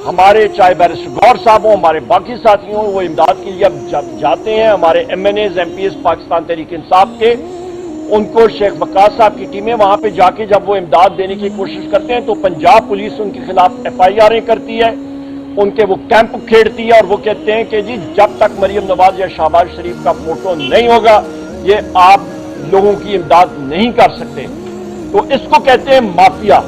हमारे चाहे बैरिस्टर गौर साहब हो, हमारे बाकी साथियों, वो इमदाद के लिए अब जाते हैं। हमारे MNAs MPs पाकिस्तान तहरीक इंसाफ के, उनको शेख वकास साहब की टीमें वहां पे जाके जब वो इमदाद देने की कोशिश करते हैं तो पंजाब पुलिस उनके खिलाफ FIR करती है, उनके वो कैंप खेड़ती है और वो कहते हैं कि जी जब तक मरियम नवाज या शहबाज शरीफ का फोटो नहीं होगा ये आप लोगों की इमदाद नहीं कर सकते। तो इसको कहते हैं माफिया।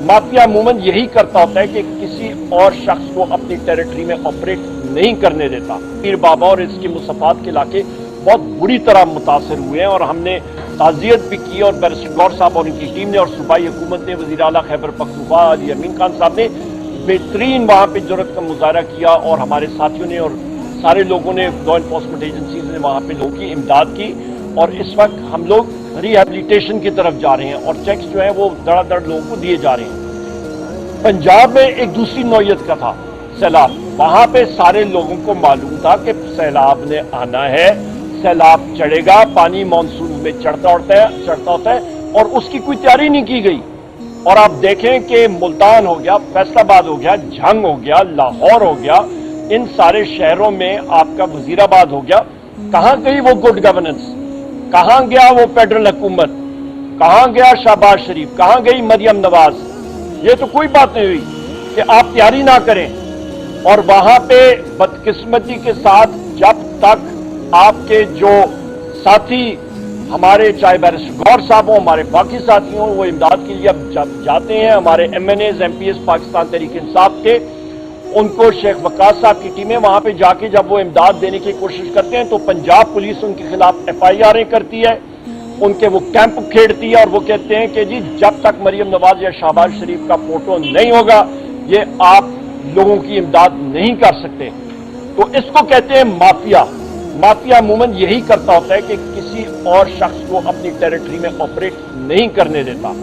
माफिया अमूमन यही करता होता है कि किसी और शख्स को अपनी टेरिटरी में ऑपरेट नहीं करने देता। पीर बाबा और इसके मुसफ़ात के इलाके बहुत बुरी तरह मुतासर हुए हैं और हमने ताज़ियत भी की और बैरिस्टर गौर साहब और उनकी टीम ने और सूबाई हुकूमत ने, वज़ीर आला खैबर पख्तूनख्वा अली अमीन खान साहब ने बेहतरीन वहाँ पे जुर्रत का मुजाहरा किया और हमारे साथियों ने और सारे लोगों ने, लॉ इन्फोर्समेंट एजेंसीज ने वहाँ पे लोगों की इमदाद की। और इस वक्त हम लोग रिहेबिलिटेशन की तरफ जा रहे हैं और चेक्स जो है वो धड़ाधड़ लोगों को दिए जा रहे हैं। पंजाब में एक दूसरी नौयत का था सैलाब, वहां पे सारे लोगों को मालूम था कि सैलाब ने आना है, सैलाब चढ़ेगा, पानी मानसून में चढ़ता होता है और उसकी कोई तैयारी नहीं की गई। और आप देखें कि मुल्तान हो गया, फैसलाबाद हो गया, झंग हो गया, लाहौर हो गया, इन सारे शहरों में आपका वजीराबाद हो गया, कहां गई वो गुड गवर्नेंस, कहां गया वो फेडरल हुकूमत, कहां गया शहबाज शरीफ, कहां गई मरियम नवाज। ये तो कोई बात नहीं हुई कि आप तैयारी ना करें। और वहां पे बदकिस्मती के साथ जब तक आपके जो साथी हमारे चाहे बैरिस्टर गौर साहब हो, हमारे बाकी साथियों, वो इमदाद के लिए अब जाते हैं। हमारे MNAs MPs पाकिस्तान तहरीक इंसाफ के, उनको शेख वकास साहब की टीमें वहां पे जाके जब वो इमदाद देने की कोशिश करते हैं तो पंजाब पुलिस उनके खिलाफ FIR करती है, उनके वो कैंप खेड़ती है और वो कहते हैं कि जी जब तक मरियम नवाज या शहबाज शरीफ का फोटो नहीं होगा ये आप लोगों की इमदाद नहीं कर सकते। तो इसको कहते हैं माफिया। माफिया अमूमन यही करता होता है कि किसी और शख्स को अपनी टेरिटरी में ऑपरेट नहीं करने देता।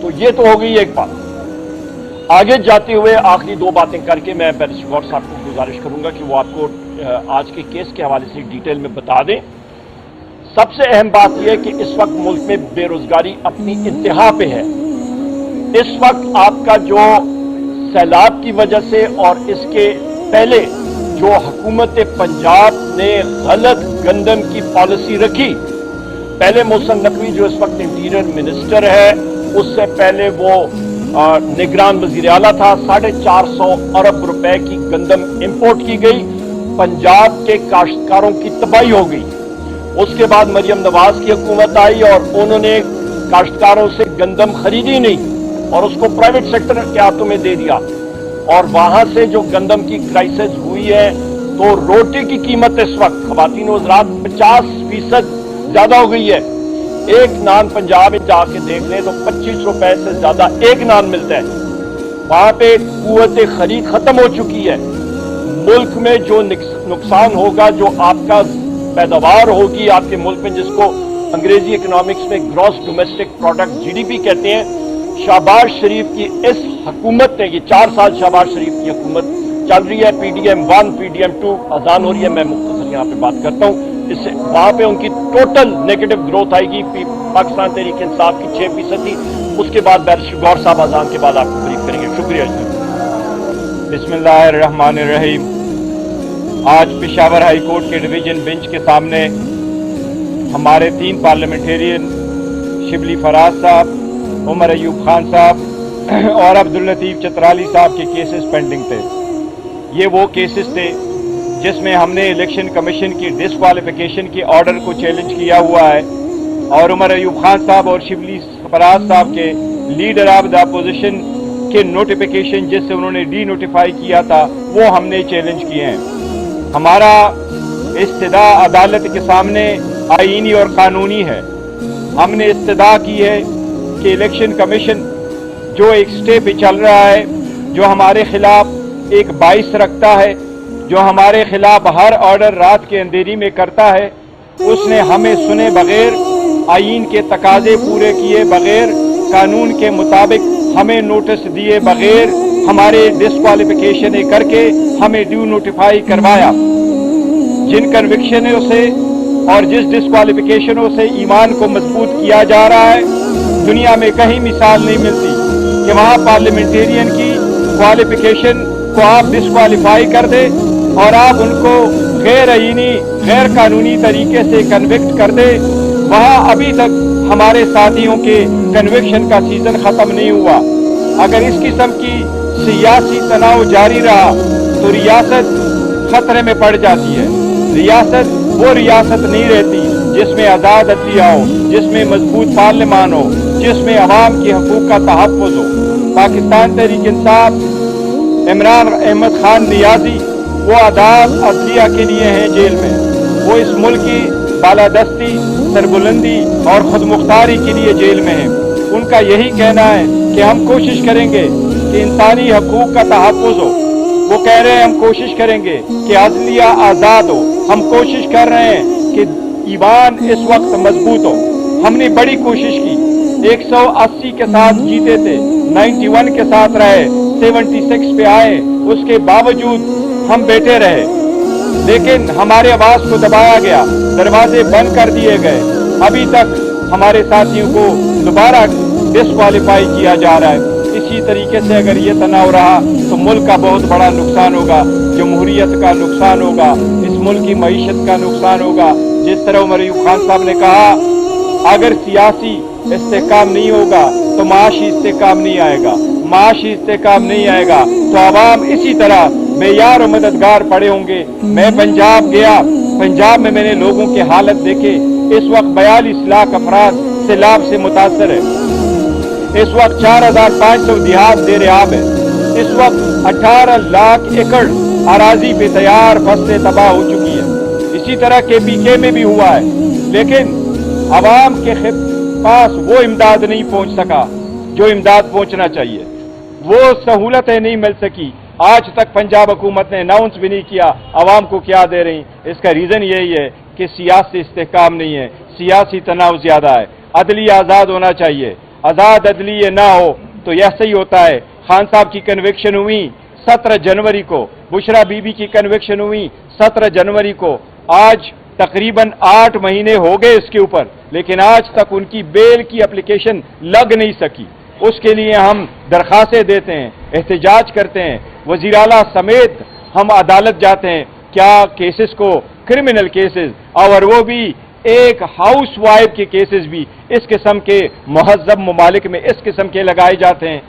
तो ये तो हो गई एक बात। आगे जाते हुए आखिरी दो बातें करके मैं बैरिस्टर गौर साहब को गुजारिश करूंगा कि वो आपको आज के केस के हवाले से डिटेल में बता दें। सबसे अहम बात यह है कि इस वक्त मुल्क में बेरोजगारी अपनी इंतहा पे है। इस वक्त आपका जो सैलाब की वजह से और इसके पहले जो हुकूमत पंजाब ने गलत गंदम की पॉलिसी रखी, पहले मोहसिन नकवी जो इस वक्त इंटीरियर मिनिस्टर है, उससे पहले वो निगरान वजीर आला था, 450 अरब रुपए की गंदम इंपोर्ट की गई, पंजाब के काश्तकारों की तबाही हो गई। उसके बाद मरियम नवाज की हुकूमत आई और उन्होंने काश्तकारों से गंदम खरीदी नहीं और उसको प्राइवेट सेक्टर के हाथों में दे दिया और वहां से जो गंदम की क्राइसिस हुई है तो रोटी की कीमत इस वक्त खवातीन वज़रात 50% ज्यादा हो गई है। एक नान पंजाब में जाके देख ले तो 25 रुपए से ज्यादा एक नान मिलता है। वहां पे कुव्वत खरीद खत्म हो चुकी है। मुल्क में जो नुकसान होगा, जो आपका पैदावार होगी आपके मुल्क में, जिसको अंग्रेजी इकोनॉमिक्स में ग्रॉस डोमेस्टिक प्रोडक्ट GDP कहते हैं, शहबाज शरीफ की इस हुकूमत ने, ये 4 साल शहबाज शरीफ की हुकूमत चल रही है, PDM 1 PDM 2 अजान हो रही है, मैं मुख्तसर यहाँ पे बात करता हूँ। इससे वहां पे उनकी टोटल नेगेटिव ग्रोथ आएगी। पाकिस्तान तहरीक इंसाफ की 6% थी। उसके बाद बैरिस्टर गौर साहब अजान के बाद आपको ब्रीफ करेंगे। शुक्रिया। बिस्मिल्लाहिर्रहमानिर्रहीम। आज पेशावर हाई कोर्ट के डिवीजन बेंच के सामने हमारे 3 पार्लियामेंटेरियन शिबली फराज साहब, उमर अयूब खान साहब और अब्दुल लतीफ चतराली साहब के केसेस पेंडिंग थे। ये वो केसेस थे जिसमें हमने इलेक्शन कमीशन की डिस्क्वालिफिकेशन के ऑर्डर को चैलेंज किया हुआ है और उमर अयूब खान साहब और शिबली फराज साहब के लीडर ऑफ द अपोजिशन के नोटिफिकेशन जिससे उन्होंने डी नोटिफाई किया था वो हमने चैलेंज किए हैं। हमारा इस्तदा अदालत के सामने आईनी और कानूनी है। हमने इस्तदा की है कि इलेक्शन कमीशन जो एक स्टे पे चल रहा है, जो हमारे खिलाफ एक बाइस रखता है, जो हमारे खिलाफ हर ऑर्डर रात के अंधेरी में करता है, उसने हमें सुने बगैर, आईन के तकाजे पूरे किए बगैर, कानून के मुताबिक हमें नोटिस दिए बगैर हमारे डिस्क्वालिफिकेशन करके हमें ड्यू नोटिफाई करवाया। जिन कन्विक्शनों से और जिस डिस्क्वालिफिकेशनों से ईमान को मजबूत किया जा रहा है, दुनिया में कहीं मिसाल नहीं मिलती कि वहाँ पार्लियामेंटेरियन की क्वालिफिकेशन उनको आप डिस्क्वालीफाई कर दे और आप उनको गैर आईनी गैर कानूनी तरीके से कन्विक्ट कर दे। वहाँ अभी तक हमारे साथियों के कन्विक्शन का सीजन खत्म नहीं हुआ। अगर इस किस्म की सियासी तनाव जारी रहा तो रियासत खतरे में पड़ जाती है। रियासत वो रियासत नहीं रहती जिसमें आज़ाद अदलिया हो, जिसमें मजबूत पार्लियामान हो, जिसमें अवाम की हकूक़ का तहफ़्फ़ुज़ हो। पाकिस्तान तहरीक इंसाफ इमरान अहमद खान नियाज़ी वो आज़ाद अदलिया के लिए हैं जेल में, वो इस मुल्क की बालादस्ती, सरबुलंदी और खुद मुख्तारी के लिए जेल में हैं। उनका यही कहना है कि हम कोशिश करेंगे कि इंसानी हकूक़ का तहफ़्फ़ुज़ हो। वो कह रहे हैं हम कोशिश करेंगे कि अदलिया आज़ाद हो। हम कोशिश कर रहे हैं कि ईवान इस वक्त मजबूत हो। हमने बड़ी कोशिश की, 180 के साथ जीते थे, 91 के साथ रहे, 76 पे आए, उसके बावजूद हम बैठे रहे, लेकिन हमारे आवाज को दबाया गया, दरवाजे बंद कर दिए गए। अभी तक हमारे साथियों को दोबारा डिस्क्वालीफाई किया जा रहा है। इसी तरीके से अगर ये तनाव रहा तो मुल्क का बहुत बड़ा नुकसान होगा, जमहूरियत का नुकसान होगा, इस मुल्क की मईशत का नुकसान होगा। जिस तरह उमर अयूब खान साहब ने कहा, अगर सियासी इस्तेहकाम नहीं होगा तो माशी इस्तेहकाम नहीं आएगा, माशी इस्तेहकाम नहीं आएगा तो आवाम इसी तरह बेयार और मददगार पड़े होंगे। मैं पंजाब गया, पंजाब में मैंने लोगों की हालत देखे। इस वक्त 42 लाख अफराद सैलाब से मुतासर है। इस वक्त 4500 देहात ज़ेर-ए-आब है। इस वक्त 18 लाख एकड़ अराजी पे तैयार फसलें तबाह हो चुकी है। इसी तरह KPK में भी हुआ है, लेकिन अवाम के पास वो इमदाद नहीं पहुंच सका जो इमदाद पहुंचना चाहिए, वो सहूलतें नहीं मिल सकी। आज तक पंजाब हुकूमत ने अनाउंस भी नहीं किया अवाम को क्या दे रही। इसका रीज़न यही है कि सियासी इस्तेहकाम नहीं है, सियासी तनाव ज़्यादा है। अदलिया आज़ाद होना चाहिए, आज़ाद अदलिया ना हो तो ऐसा ही होता है। खान साहब की कन्विक्शन हुई 17 जनवरी को, बुशरा बीबी की कन्विक्शन हुई 17 जनवरी को। आज तकरीबन 8 महीने हो गए इसके ऊपर, लेकिन आज तक उनकी बेल की एप्लीकेशन लग नहीं सकी। उसके लिए हम दरखास्तें देते हैं, एहतजाज करते हैं, वज़ीर आला समेत हम अदालत जाते हैं, क्या केसेस को, क्रिमिनल केसेस, और वो भी एक हाउस वाइफ के केसेस भी इस किस्म के महज़्ज़ब ममालिक में इस किस्म के लगाए जाते हैं।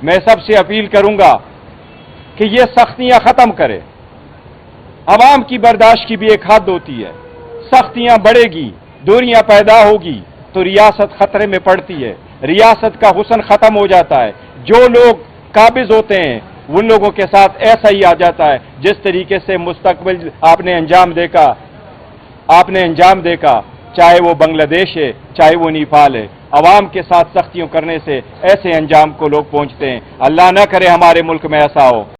मैं सबसे अपील करूंगा कि ये सख्तियां खत्म करें। अवाम की बर्दाश्त की भी एक हद होती है। सख्तियां बढ़ेगी, दूरियां पैदा होगी तो रियासत खतरे में पड़ती है, रियासत का हुस्न खत्म हो जाता है। जो लोग काबिज होते हैं उन लोगों के साथ ऐसा ही आ जाता है जिस तरीके से मुस्तकबिल आपने अंजाम देखा, चाहे वो बांग्लादेश है, चाहे वो नेपाल है। अवाम के साथ सख्तियों करने से ऐसे अंजाम को लोग पहुंचते हैं। अल्लाह न करे हमारे मुल्क में ऐसा हो।